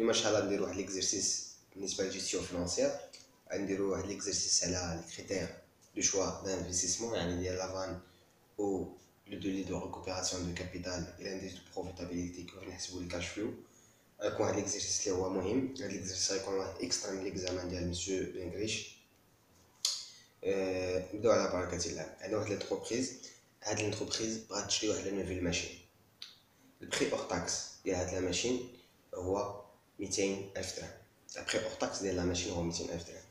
اليوم ان شاء الله نديرو واحد ليكزرسيس بالنسبه للجيستيون فينانسيير. غنديرو واحد ليكزرسيس على لي كريتير دو شوا دانفستيسمون، يعني ديال لافان او لو دولي دو ريكوبيراسيون دو كابيتال الى انديس دو بروفيتابيليتي كيف نحسبو الكاش فلو. غيكون واحد ليكزرسيس اللي هو مهم. هاد ليكزرسيس غيكون واحد اكسترا من ليكزامان ديال مسيو بنغريش. نبداو على بركه الله. عندنا واحد لونتربريز، هاد لونتربريز بغات تشري واحد لا نوفيل ماشين. البري اور تاكس ديال هاد لا ماشين هو 200,000 درهم. البري اور تاكس ديال لا ماشين هو 200,000 درهم.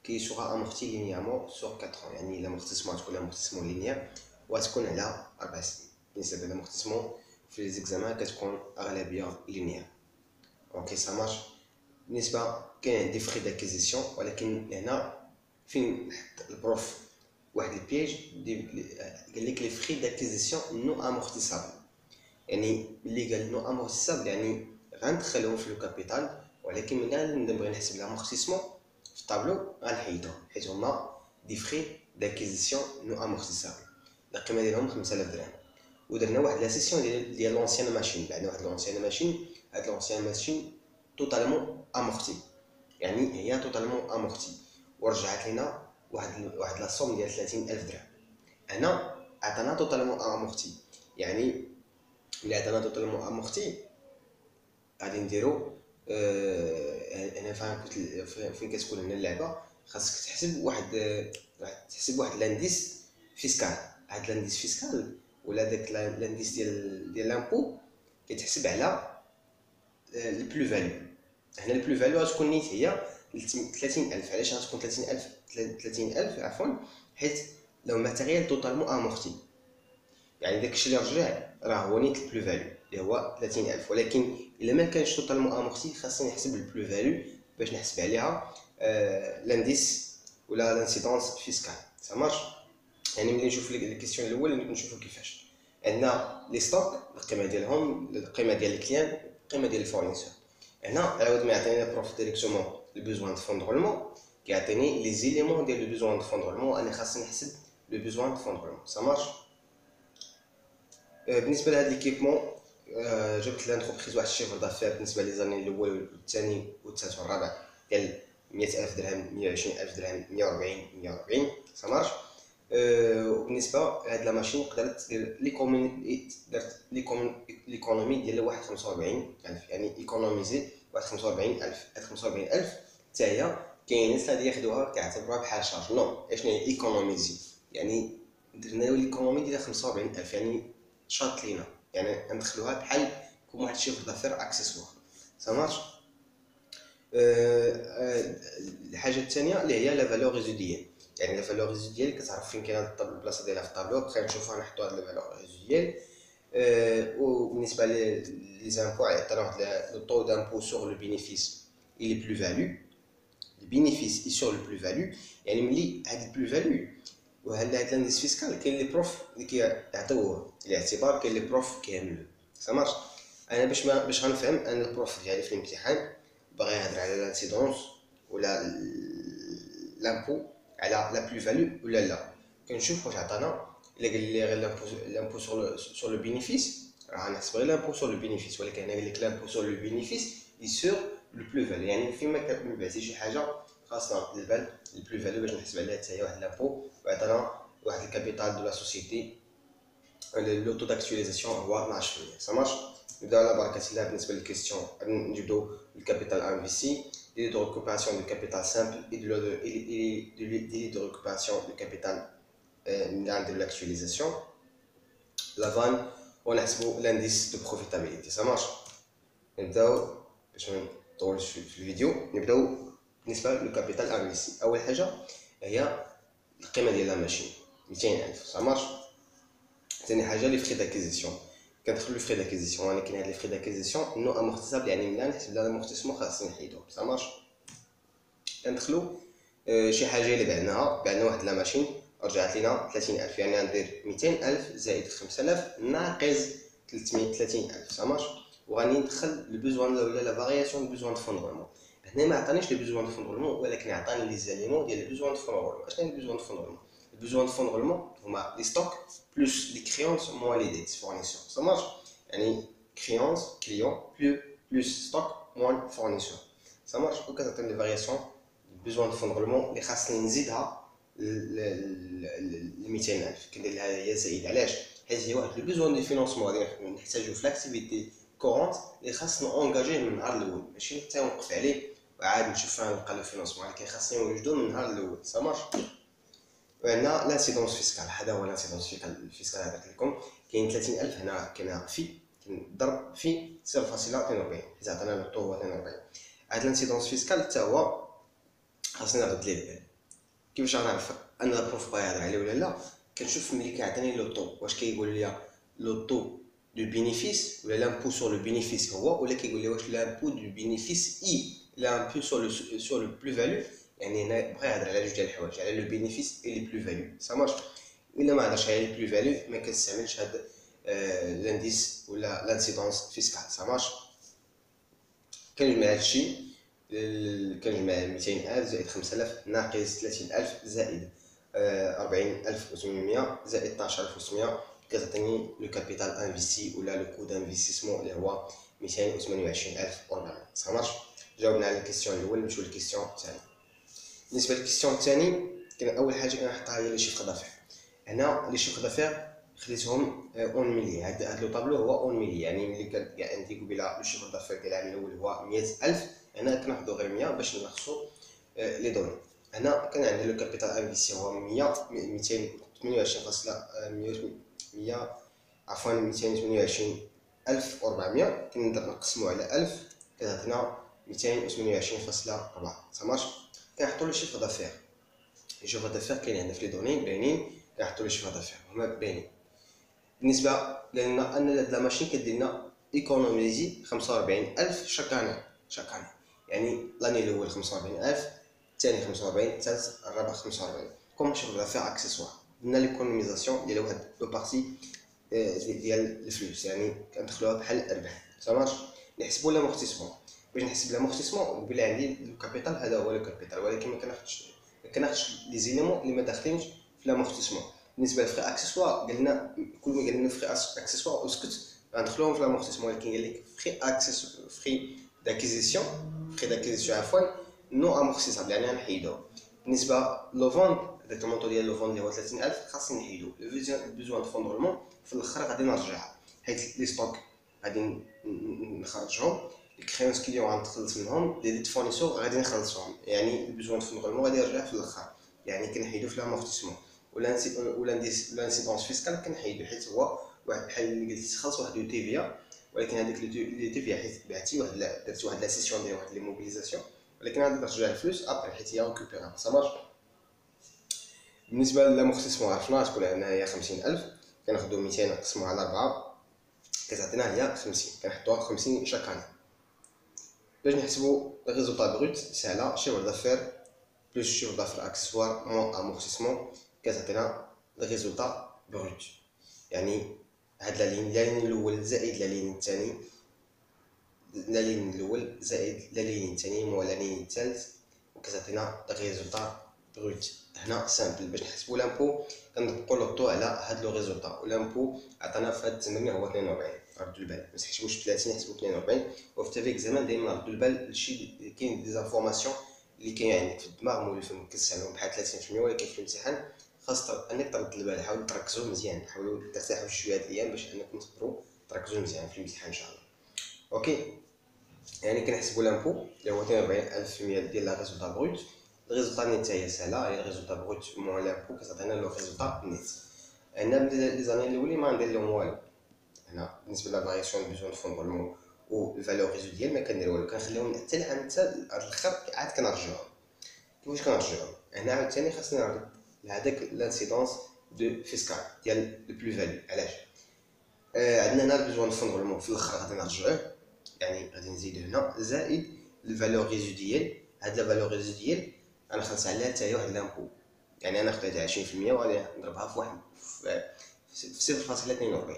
كي سوغا امورتي لينيامون سور 4 ans، يعني لامورتيسمون تكون لامورتيسمون لينيير وتكون على 4 سنين. بالنسبه لامورتيسمون في لي زيكزامان كتكون اغلبيه لينيير. اوكي سا مارش. بالنسبه كاين عندي فري داكيزيسيون، ولكن هنا فين حط البروف واحد البياج قال لك لي فري داكيزيسيون نو امورتيسابل، يعني اللي قال نو امورتيسابل يعني غندخلهم في لو كابيتال، ولكن ملي نبغي نحسب لامورتيسمون في الطابلو غنحيدهم حيت هما دي فري داكيزيسيون نو امورتيسابل. القيمه ديالهم 5000 درهم. ودرنا واحد لا سيسيون ديال لونسيان ماشين. بعد واحد لونسيان ماشين، هاد لونسيان ماشين توتالمون امورتي، يعني هي توتالمون امورتي، ورجعت لنا واحد لا سوم ديال 30,000 درهم. هنا عطانا توتالمون امورتي، يعني ملي عطانا توتالمون امورتي غادي نديرو انا فين كتكون هنا اللعبه. خاصك تحسب واحد لانديس فيسكال. هاد لانديس فيسكال ولا داك لانديس ديال لامبو كيتحسب على البلو فاليو. هنا البلو فاليو غتكون نيت هي 30,000. علاش غتكون 30,000 عفوا؟ حيت لو ماتيريال توتالمون امورتي، يعني داكشي اللي رجع راه هو نيت البلو فاليو اللي هو 30,000. ولكن الا ما كانش توتالمون امورتي خاصني نحسب البلو فاليو باش نحسب عليها لانديس ولا لانسيدونس فيسكال. سا مارش. يعني ملي نشوف لك الكيسيون الاول نشوفوا كيفاش عندنا لي ستوك، القيمه ديالهم، القيمه ديال الكليان، القيمه ديال الفورنيسور. هنا عاود ما يعطيني البروف ديريكتومون لو بوزوان دو فون دو رولمون، كيعطيني لي زيليمون ديال لو بوزوان دو فون دو رولمون. انا خاصني نحسب لو بوزوان دو فون دو رولمون. سا مارش. بالنسبه لهاد ليكيبمون جبت لانتربريز واحد الشيفر دافير بالنسبه لي زاني الاول والثاني والثالث والرابع ديال 100,000 درهم، 120,000 درهم، 140 سا مارش. وبالنسبه لهاد لا ماشين قدرت دير ليكونومي ديال 45,000، يعني ايكونوميزي واحد 45,000. هاد 45,000 حتى هي كاين ناس اللي ياخذوها كيعتبروها بحال شارج. نو، اشنو هي ايكونوميزي؟ يعني درنا ليكونومي ديال 45,000، يعني شاط لينا، يعني ندخلوها بحال كوم واحد الشيفر دافير اكسسوار. سا مارش. الحاجه الثانيه اللي هي لا فالور ريزيديال، يعني لا فالور ريزيديال كتعرف فين كاينه البلاصه ديالها في الطابلو. بقى نشوفها نحطوا هاد لا فالور ريزيديال. وبالنسبه لي زامبو عطانا واحد لو طو دامبو سور لو بينيفيس اي لي بلو فاليو. البينيفيس اي سور لو بلو فاليو، يعني ملي هاد البلو فاليو وهاد لانديس فيسكال كاين لي بروف اللي كيعطيوه الاعتبار، كاين لي بروف كيعملوه. سا مارش. انا باش غنفهم انا البروف ديالي في الامتحان باغي يهضر على لانسيدونس ولا لامبو على لا بلو فاليو ولا لا. كنشوف واش عطانا. الا قال لي غير لامبو سور لو بينيفيس راه غنحسب غير لامبو سور لو بينيفيس، ولكن هنا قال لك لامبو سور لو بينيفيس اي سور لو بلو فاليو، يعني فيما كنبعثي شي حاجه خاصنا نرد البال البلو فاليو باش نحسب عليها حتى هي واحد لامبو. وعطانا واحد الكابيتال دو لا سوسيتي، لو تو داكتواليزاسيون هو 12%. سا مارش. نبداو على بركه الله. بالنسبه للكيستيون نجبدو الكابيتال انفيستي، ديلي دو ريكوبيراسيون دو كابيتال سامبل اي ديلي دو ريكوبيراسيون دو كابيتال ملي غنديرو لاكتواليزاسيون لافان ونحسبو لانديس دو بروفيتابيليتي. سا مارش. نبداو باش ما نطولش في الفيديو. نبداو بالنسبه للكابيتال انفيستي. اول حاجه هي القيمه ديال لا ماشين 200,000. سا مارش. ثاني حاجه لي فري داكيزيسيون، كندخلو فري داكيزيسيون، ولكن هاد لي فري داكيزيسيون نو امورتيسابل، يعني ملي نحسب لها الامورتيسمون خاصني نحيدهم. سا مارش. كندخلو شي حاجه اللي بعنا واحد لا ماشين رجعت لينا 30,000، يعني غندير 200,000 زائد 5000 ناقص 330,000. سا مارش. وغادي ندخل البوزوان ولا لا فارياسيون دو بوزوان دو فون رولمون. هنا ما عطانيش لي بوزوان دو فون رولمون، ولكن عطاني لي زاليمون ديال لي بوزوان دو فون رولمون. اشنو هي لي بوزوان دو فون رولمون؟ لي بوزوان دو فون رولمون هما لي ستوك بلوس لي كريونس موان لي ديت فورنيسور. سا مارش. يعني كريونس كليون بلوس ستوك موان فورنيسور سا مارش. وكتعطيني لي فارياسيون بيزوان دو فون دو رولمون اللي خاصني نزيدها ل 200000 كندير لها هي زايد. علاش؟ حيت هي واحد لو بيزوان دو فينونسمون غادي نحتاجو في لاكتيفيتي كورونت اللي خاصنا اونجاجيه من النهار الاول، ماشي حتى نوقف عليه وعاد نشوف فين نلقى لو فينونسمون، ولكن خاصني نوجدو من النهار الاول. سا مارش. وعندنا لانسيدونس فيسكال، هذا هو لانسيدونس فيسكال هذا لكم. كاين 30000 هنا كاين في كنضرب في 0.42 حيت عطانا لو طو هو 42. هاد لانسيدونس فيسكال حتى هو خاصني نرد ليه البال. كيفاش غنعرف ان لا بروف بغا يهضر عليه ولا لا؟ كنشوف ملي كيعطيني لو طو واش كيقول لي لو طو دو بينيفيس ولا لامبو سور لو بينيفيس هو، ولا كيقول لي واش لامبو دو بينيفيس اي لامبو سور لو بلو فالو. يعني هنا بغا يهضر على جوج ديال الحوايج، على لو بينيفيس اي لي بلو فالو. سا مارش. الا ما هضرش على لي بلو فالو ما كنستعملش هاد لانديس ولا لانسيدونس فيسكال. سا مارش. كنجمع هادشي، كنجمع 200000 زائد 5000 ناقص 30000 زائد 40800 زائد 12600 كتعطيني لو كابيتال انفيستي ولا لو كو دانفيستيسمون اللي هو 228400. سا مارش. جاوبنا على الكيستيون الاول. نمشيو للكيستيون الثاني. بالنسبه للكيستيون الثاني كان اول حاجه كنحطها هي لي شيفر دافير. هنا لي شيفر دافير خديتهم اون ميلي. هاد لو طابلو هو اون ميلي، يعني ملي كان عندي قبيله لو شيفر دافير ديال العام الاول هو 100000، هنا كناخذو غير 100 باش نلخصو لي دوني. هنا كان عندي لو كابيتال انفيستي هو 228400 كنقدر نقسمو على 1000 كتعطينا 228.4. سا مارش. كنحطو لو شيفر دافير. لي شيفر دافير كاين عندنا في لي دوني باينين، كنحطو لي شيفر دافير هما باينين. بالنسبه لنا ان هاد لا ماشين كدير لنا ايكونوميزي 45000 شاك اني. يعني لاني الاول 45000، الثاني 45، الثالث الرابع 45. كوم شيفر دافير اكسسوار درنا ليكونوميزاسيون ديال واحد لو بارتي ديال الفلوس، يعني كندخلوها بحال الارباح. سا مارش. نحسبوا لامورتيسمون. باش نحسب لامورتيسمون قبيله عندي لو كابيتال، هذا هو لو كابيتال، ولكن ما كناخذش لي زيليمون اللي ما داخلينش في لامورتيسمون. بالنسبه للفري اكسسوار قلنا كل ما قال لنا فري اكسسوار اسكت غندخلوهم في لامورتيسمون، ولكن قال لك فري داكيزيسيون عفوا نو امورتيسابل يعني غنحيدوه. بالنسبه لو فوند داك المونطو ديال لو فوند اللي هو 30000 خاصني نحيدو. لو بيزوان دو فون رولمون في الاخر غادي نرجعها، حيت لي ستوك غادي نخرجهم، لي كريونس كليون غنتخلص منهم، لي ديت فورنيسور غادي نخلصهم، يعني البيزوان دو فون رولمون غادي يرجع في الاخر، يعني كنحيدو في لامورتيسمون. ولا لانسيدونس فيسكال كنحيدو حيت هو واحد بحال اللي قلت تخلص واحد لو تيفيا، ولكن هذيك لي تيفيا حيت بعتي واحد درتي واحد لا سيسيون ديال واحد لي موبيليزاسيون، ولكن غادي ترجع الفلوس ابري حيت هي ريكوبيرابل. سا مارش. بالنسبه للامورتيسمون عرفنا تكون عندنا هي 50000، كناخذوا 200 نقسموها على 4 كتعطينا هي 50، كنحطوها 50 شاك اني. باش نحسبوا الريزولطا بروت سهله، شيفر دافير بلس شيفر دافير اكسسوار مون امورتيسمون كتعطينا الريزولطا بروت. يعني هاد لا لين الاول زائد لا لين الثاني، لا لين الاول زائد لا لين الثاني مول لا لين الثالث، وكتعطينا الريزولطا بروت. هنا سامبل باش نحسبوا لامبو كنطبقوا لو طو على هاد لو ريزولطا، ولامبو عطانا في هاد التمرين هو 42. ردوا البال ما نحسبوش 30 نحسبوا 42. وفي تافيك زمان دائما ردوا البال لشي كاين دي زانفورماسيون اللي كاين عندك في الدماغ مول الفهم كتسالهم بحال 30%، ولكن في الامتحان خاص انك ترد البال. حاولوا تركزوا مزيان، حاولوا ترتاحوا شويه هاد الايام باش انكم تقدروا تركزوا مزيان في الامتحان ان شاء الله. اوكي. يعني كنحسبوا لامبو اللي هو 42000% ديال لا ريزولطا بروت. الريزولطا نيت هي سهله، هي الريزولطا بروت موان لامبو كتعطينا لو ريزولطا نيت. هنا لي زاني الاولين ما ندير لهم والو. هنا بالنسبه لا فارياسيون بيزون دو فون رولمون و الفالور ريزيديال ما كندير والو، كنخليهم حتى العام حتى الاخر عاد كنرجعهم. كيفاش كنرجعهم؟ هنا عاوتاني خاصني نعرض لهداك لانسيدونس دو فيسكال ديال لو بلو فاليو. علاش؟ عندنا هنا بيزون دو فون رولمون في الاخر غادي نرجعوه، يعني غادي نزيدو هنا زائد الفالور ريزيديال. هاد لا فالور ريزيديال غنخلص عليها حتى هي واحد لامبو، يعني انا خديت 20% وغادي نضربها في واحد في 0.42.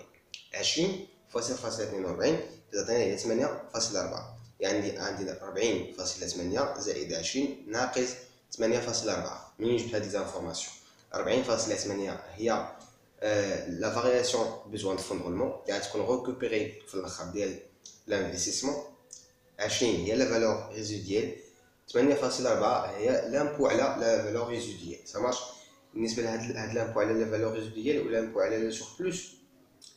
20 في 0.42 كتعطينا هي 8.4، يعني عندي 40.8 زائد 20 ناقص 8.4. منين جبت هاد لي زانفورماسيون؟ 40.8 هي لا فارياسيون بيزوان دو فون رولمون اللي غتكون ريكوبيري في الاخر ديال لانفيستيسمون، 20 هي لا فالور ريزيديال، 8.4 هي لامبو على لا فالور ريزيديال. سا مارش. بالنسبه لهاد لامبو على لا فالور ريزيديال ولا لامبو على لا سور بلوس،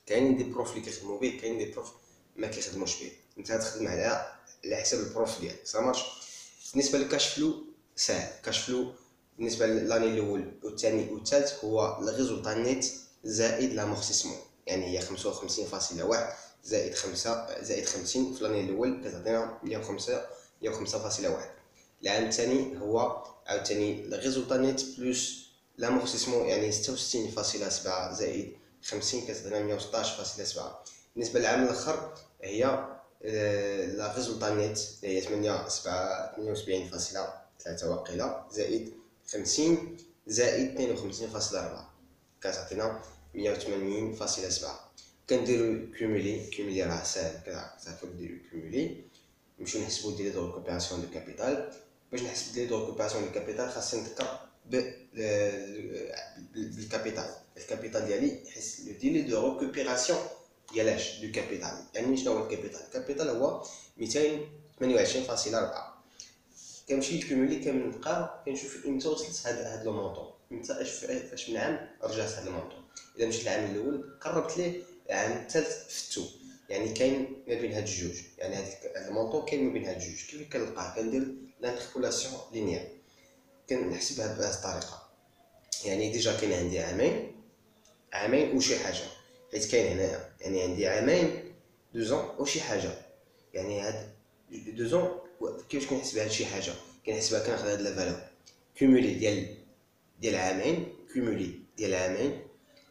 كاينين دي بروف اللي كيخدموا به، كاين دي بروف ما كيخدموش به، انت غتخدم على حساب البروف ديالك. سا مارش. بالنسبه للكاش فلو ساهل. كاش فلو بالنسبه للاني الاول والثاني والثالث هو الريزولتا نيت زائد لامورتيسمون، يعني هي 55.1 زائد 5 زائد 50 في الاني الاول كتعطينا 105.1. العام الثاني هو عاوتاني الريزولتا نيت بلس لامورتيسمون، يعني 66.7 زائد 50 كتعطينا 116.7. بالنسبه للعام الاخر هي لا ريزولتا نيت هي 78.3 واقيلا زائد 50 زائد 52.4 كتعطينا 180.7. كنديرو كومولي راه ساهل، كتعرفو ديرو كومولي. نمشيو نحسبو دي دو ريكوبيراسيون دو كابيتال. باش نحسب دي دو ريكوبيراسيون دو كابيتال خاصني نذكر بالكابيتال. الكابيتال ديالي حيت لو ديلي دو ريكوبيراسيون ديالاش دو كابيتال، يعني شنو هو الكابيتال؟ الكابيتال هو 228.4. كنمشي للكومولي كنبقى كنشوف امتى وصلت هاد لو مونطون، امتى فاش من عام رجعت هاد المونطون. الا مشيت للعام الاول قربت ليه العام الثالث فتو، يعني كاين ما بين هاد الجوج، يعني هاد المونطون كاين ما بين هاد الجوج. كيف كنلقاه؟ كندير لانتربولاسيون لينيير، كنحسبها بهاد الطريقه. يعني ديجا كاين عندي عامين وشي حاجه، حيت كاين هنايا يعني عندي عامين 2 ans وشي حاجه، يعني هاد 2 ans. كيفاش كنحسب هاد شي حاجه؟ كنحسبها كناخذ هاد لا فالور كومولي ديال عامين، كومولي ديال عامين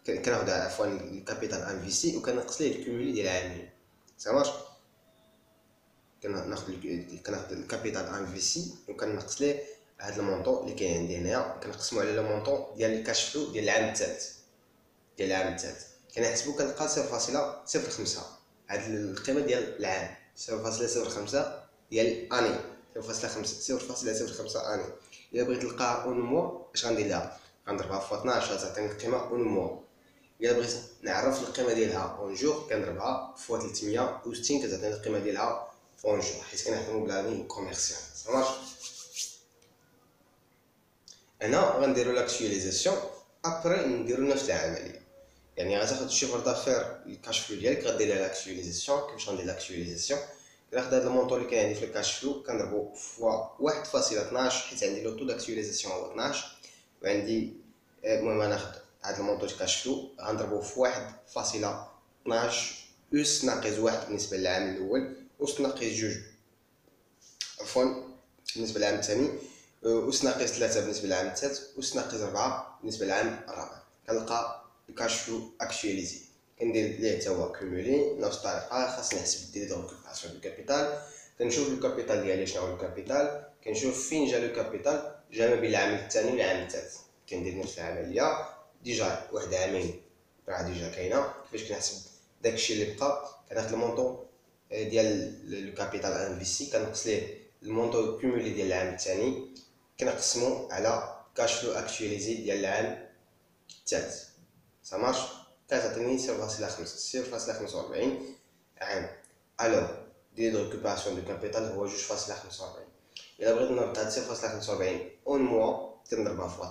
كناخذ عفوا الكابيتال انفيستي وكنقص ليه الكومولي ديال عامين. سا مارش. كناخذ الكابيتال انفيستي وكنقص ليه هاد المونطون اللي كاين عندي هنايا، كنقسمو على لو مونطون ديال الكاش فلو ديال العام الثالث. كنحسبو كنلقى 0.05. هاد القيمه ديال العام 0.05 ديال اني، 0.05 اني. الا بغيت نلقاها اون موا اش غندير لها؟ غنضربها في 12 غتعطيني القيمه اون موا. الا بغيت نعرف القيمه ديالها اون جور كنضربها في 360 كتعطيني القيمه ديالها اون جور، حيت كنخدمو بلاني كوميرسيال. صافي. هنا غنديرو لاكتواليزاسيون ابري نديرو نفس العمليه، يعني غتاخد الشيفر دافير الكاش فلو ديالك غدير لها لاكتواليزاسيون. كيفاش غندير لاكتواليزاسيون؟ كناخد هاد المونطون اللي كاين عندي في الكاش فلو كنضربو في 1.12 حيت عندي لو طو داكتواليزاسيون هو 12، وعندي المهم غناخد هاد المونطون ديال الكاش فلو غنضربو في 1.12 اس ناقص 1 بالنسبه للعام الاول، اس ناقص 2 عفوا بالنسبه للعام الثاني، اس ناقص 3 بالنسبه للعام الثالث، اس ناقص 4 بالنسبه للعام الرابع. كنلقى الكاش فلو اكtualisé كندير ليه حتى هو كومولي نفس الطريقه. خاصني نحسب ديلي دو ريكوبيراسيون دو كابيتال، كنشوف الكابيتال ديالي شنو هو الكابيتال، كنشوف فين جا لو كابيتال، جا ما بين العام الثاني والعام الثالث. كندير نفس العمليه ديجا واحد عامين راه ديجا كاينه. كيفاش كنحسب داكشي اللي بقى؟ كناخد المونطون ديال لو كابيتال انفيستي كنقص ليه المونطون كومولي ديال العام الثاني كنقسمو على كاش فلو اكtualisé ديال العام الثالث. سا مارش. كتعطيني 0.45 عام. الوغ ديلي دو ريكوبيراسيون دو كابيتال هو 2.45. الا بغيت نرد هاد 0.45 اون موا كنضربها في 12،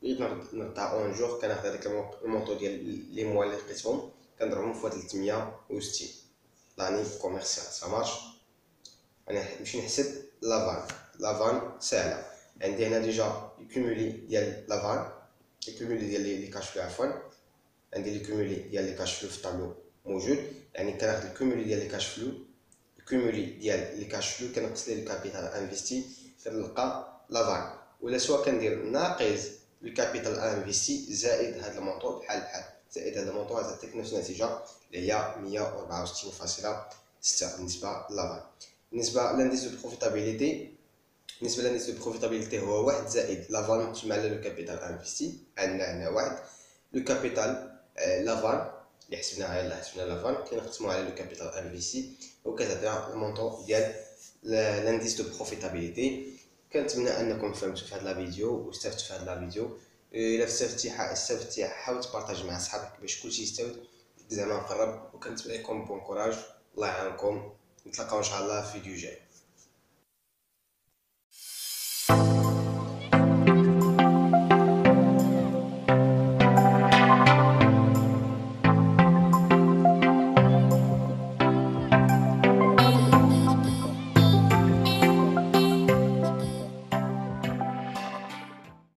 بغيت نردها اون جور كناخد هذاك المونطو ديال لي موا اللي لقيتهم كنضربهم في 360 لاني كوميرسيال. سا مارش. انا نمشي نحسب لافان ساهله. عندي هنا ديجا الكومولي ديال لافان، الكومولي ديال لي كاش فلو عفوا، عندي الكومولي ديال لي كاش فلو في الطابلو موجود، يعني كناخد الكومولي ديال لي كاش فلو، الكومولي ديال لي كاش فلو كنقص ليه الكابيتال انفيستي كنلقى لافان، ولا سوا كندير ناقص الكابيتال انفيستي زائد هاد المونطون بحال زائد هاد المونطون غتعطيك نفس النتيجه اللي هي 164.6 بالنسبه لافان. بالنسبه لانديس دو بروفيتابيليتي، بالنسبه لانديس دو بروفيتابيليتي هو 1 زائد لافان مقسوم على لو كابيتال انفيستي. عندنا هنا 1 لو كابيتال لافان اللي حسبنا لافان كنقسمو على لو كابيتال انفيستي وكتعطينا المونطون ديال لانديس دو بروفيتابيليتي. كنتمنى انكم فهمتوا في هذا لا فيديو واستفدتوا في هذا لا فيديو. الا استفدتي حاول تبارطاجي مع صحابك باش كلشي يستافد زعما نقرب، وكنتمنى لكم بون كوراج. الله يعاونكم. نتلاقاو ان شاء الله في فيديو جاي.